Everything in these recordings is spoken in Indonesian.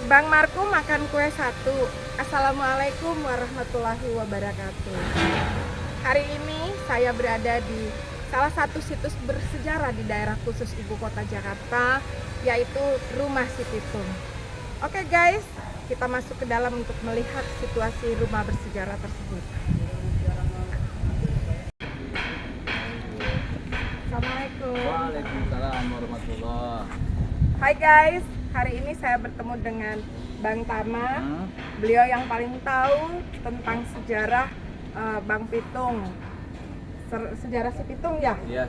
Bang Marco makan kue satu. Assalamualaikum warahmatullahi wabarakatuh. Hari ini saya berada di salah satu situs bersejarah di daerah khusus ibu kota Jakarta, yaitu Rumah Si Pitung. Oke guys, kita masuk ke dalam untuk melihat situasi rumah bersejarah tersebut. Assalamualaikum. Waalaikumsalam warahmatullah. Hai guys, hari ini saya bertemu dengan Bang Tama. Beliau yang paling tahu tentang sejarah Bang Pitung. Sejarah Si Pitung ya? Iya,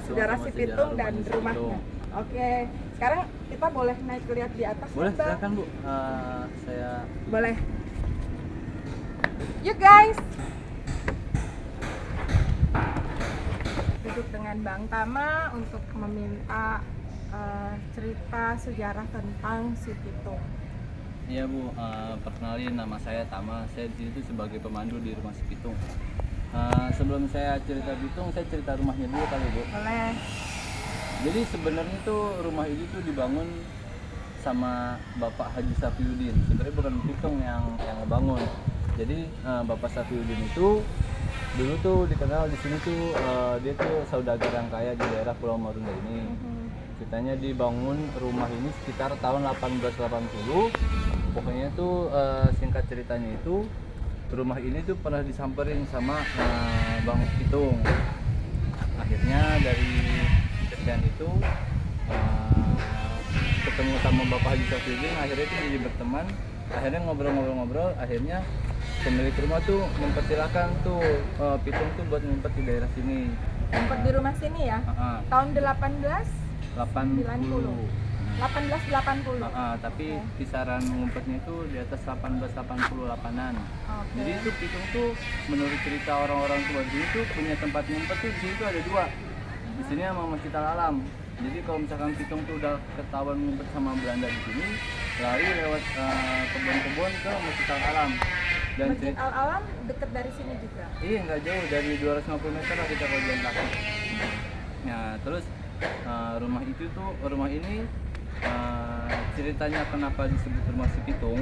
sejarah Si Pitung dan rumahnya. Oke, sekarang kita boleh naik lihat di atas. Boleh, Bang? silakan Bu. Saya Boleh. Yuk guys. Duduk dengan Bang Tama untuk meminta cerita sejarah tentang Si Pitung. Iya Bu, perkenalin nama saya Tama. Saya di situ sebagai pemandu di Rumah Si Pitung. Sebelum saya cerita Pitung, saya cerita rumahnya dulu kali Bu. Boleh. Jadi sebenarnya tuh rumah ini tuh dibangun sama Bapak Haji Safiuddin. Sebenarnya bukan Pitung yang ngebangun. Jadi Bapak Safiuddin itu dulu tuh dikenal di sini tuh dia tuh saudagar yang kaya di daerah Pulau Marunda ini. Ceritanya dibangun rumah ini sekitar tahun 1880. Pokoknya tuh singkat ceritanya itu rumah ini tuh pernah disamperin sama Bang Pitung. Akhirnya dari sekian itu ketemu sama Bapak Haji Safiuddin, akhirnya itu jadi berteman. Akhirnya ngobrol-ngobrol, akhirnya pemilik rumah tuh mempersilahkan tuh Pitung tuh buat ngumpet di daerah sini. Ngumpet di rumah sini ya? Tahun 1880. Tapi kisaran ngumpetnya itu di atas 1888-an. Jadi itu Pitung tuh menurut cerita orang-orang tua di sini tuh punya tempat ngumpet tuh di sini tuh ada dua. Di sini sama Masjid Al Alam. Jadi kalau misalkan Pitung tuh udah ketahuan ngumpet sama Belanda di sini, lari lewat kebun-kebun ke Masjid Al Alam. Dan Masjid Al Alam dekat dari sini juga? Iya, nggak jauh, dari 250 meter lah kita kalau jalan kaki. Nah terus rumah ini ceritanya kenapa disebut Rumah Si Pitung,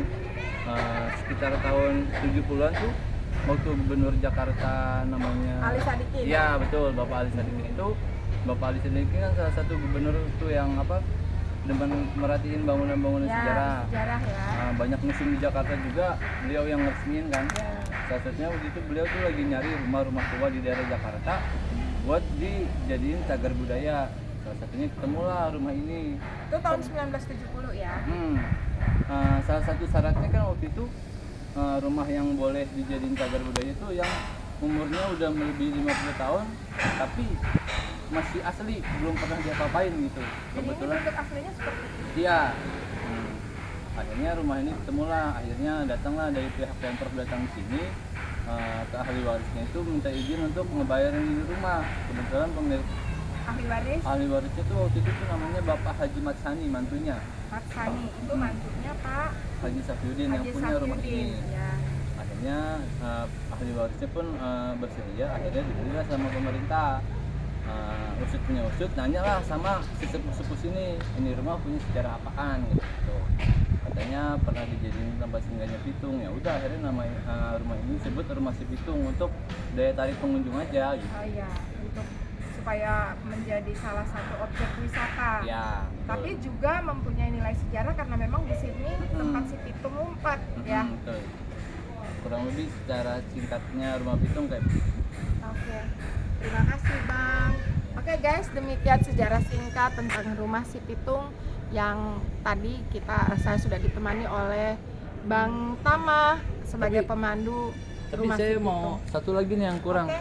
sekitar tahun 70-an tuh waktu Gubernur Jakarta namanya Ali Sadikin. Iya betul, Bapak Ali Sadikin itu. Bapak Ali Sadikin kan salah satu gubernur tuh yang demen merhatiin bangunan-bangunan sejarah. Sejarah ya. Banyak museum di Jakarta juga beliau yang ngeresmiin kan. Salah satunya waktu itu beliau tuh lagi nyari rumah-rumah tua di daerah Jakarta buat dijadiin cagar budaya. Salah satunya ketemulah rumah ini. Itu tahun 1970 ya? Salah satu syaratnya kan waktu itu rumah yang boleh dijadiin cagar budaya itu yang umurnya udah melebihi 50 tahun tapi masih asli, belum pernah diapa-apain gitu. Kebetulan bentuk aslinya seperti itu? Iya. Akhirnya rumah ini ketemulah, akhirnya datanglah dari pihak Pemprov datang ke sini ke ahli warisnya itu minta izin untuk ngebayarin ini rumah. Kebetulan pemilik ahli warisnya tuh waktu itu tuh namanya Bapak Haji Matsani, mantunya. Matsani, itu mantunya Pak Haji Safiuddin yang punya rumah ini. Ya. Akhirnya ahli warisnya pun bersedia, akhirnya dibelilah sama pemerintah. Usut punya usut, nanya lah sama si sepuh sini, ini rumah punya sejarah apaan gitu. Katanya pernah dijadiin tempat singgahnya Pitung. Ya udah, akhirnya nama rumah ini disebut Rumah Si Pitung untuk daya tarik pengunjung aja gitu. Oh iya, untuk supaya menjadi salah satu objek wisata. Ya, tapi juga mempunyai nilai sejarah karena memang di sini tempat Si Pitung ngumpet ya. Betul. Kurang lebih secara singkatnya Rumah Pitung kayak begitu. Oke. Terima kasih Bang. Oke guys, demikian sejarah singkat tentang Rumah Si Pitung yang tadi saya sudah ditemani oleh Bang Tama sebagai pemandu Rumah Si Tapi saya Pitung. mau satu lagi nih yang kurang.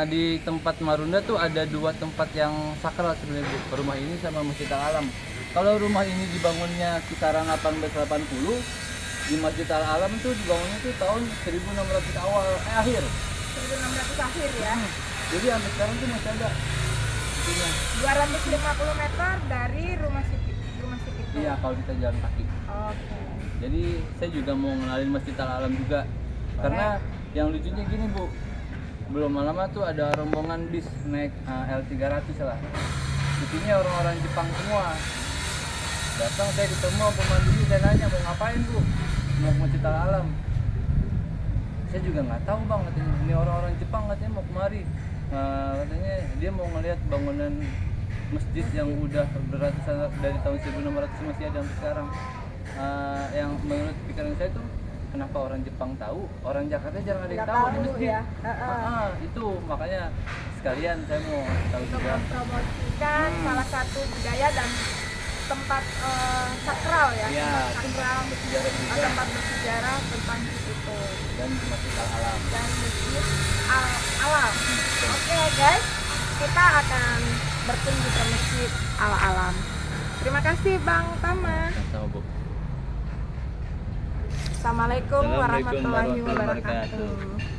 Di tempat Marunda tuh ada dua tempat yang sakral sebenarnya Bu. Rumah ini sama Masjid Al Alam. Kalau rumah ini dibangunnya kisaran 1880, di Masjid Al Alam tuh dibangunnya tuh tahun 1600 akhir. 1600 akhir ya. Jadi sampai sekarang tuh masih ada. 250 meter dari Rumah Si Pitung. Iya, kalau kita jalan kaki. Oke. Jadi saya juga mau ngenalin Masjid Al Alam juga. Karena yang lucunya gini Bu, belum lama tuh ada rombongan bis naik L300 lah. Isinya orang-orang Jepang semua. Datang saya ketemu sama pemandunya, saya nanya mau ngapain bu, mau mencipta alam. Saya juga nggak tahu bang, katanya ini orang-orang Jepang katanya mau kemari. Katanya dia mau ngelihat bangunan masjid yang udah beratusan dari tahun 1600 masih ada sampai sekarang. Yang menurut pikiran saya tuh kenapa orang Jepang tahu, orang Jakarta jarang ada yang Nggak tahu di tahu masjid. ya. Itu makanya sekalian saya mau tahu Untuk juga. mempromosikan salah satu budaya dan tempat sakral ya, Iya, tempat sakral, bersejarah juga tempat bersejarah tentang itu dan masjid alam. dan masjid alam. Oke guys, kita akan berkunjung ke masjid alam. Terima kasih Bang Tama. Sama bu. Assalamualaikum Assalamualaikum warahmatullahi warahmatullahi wabarakatuh. wabarakatuh.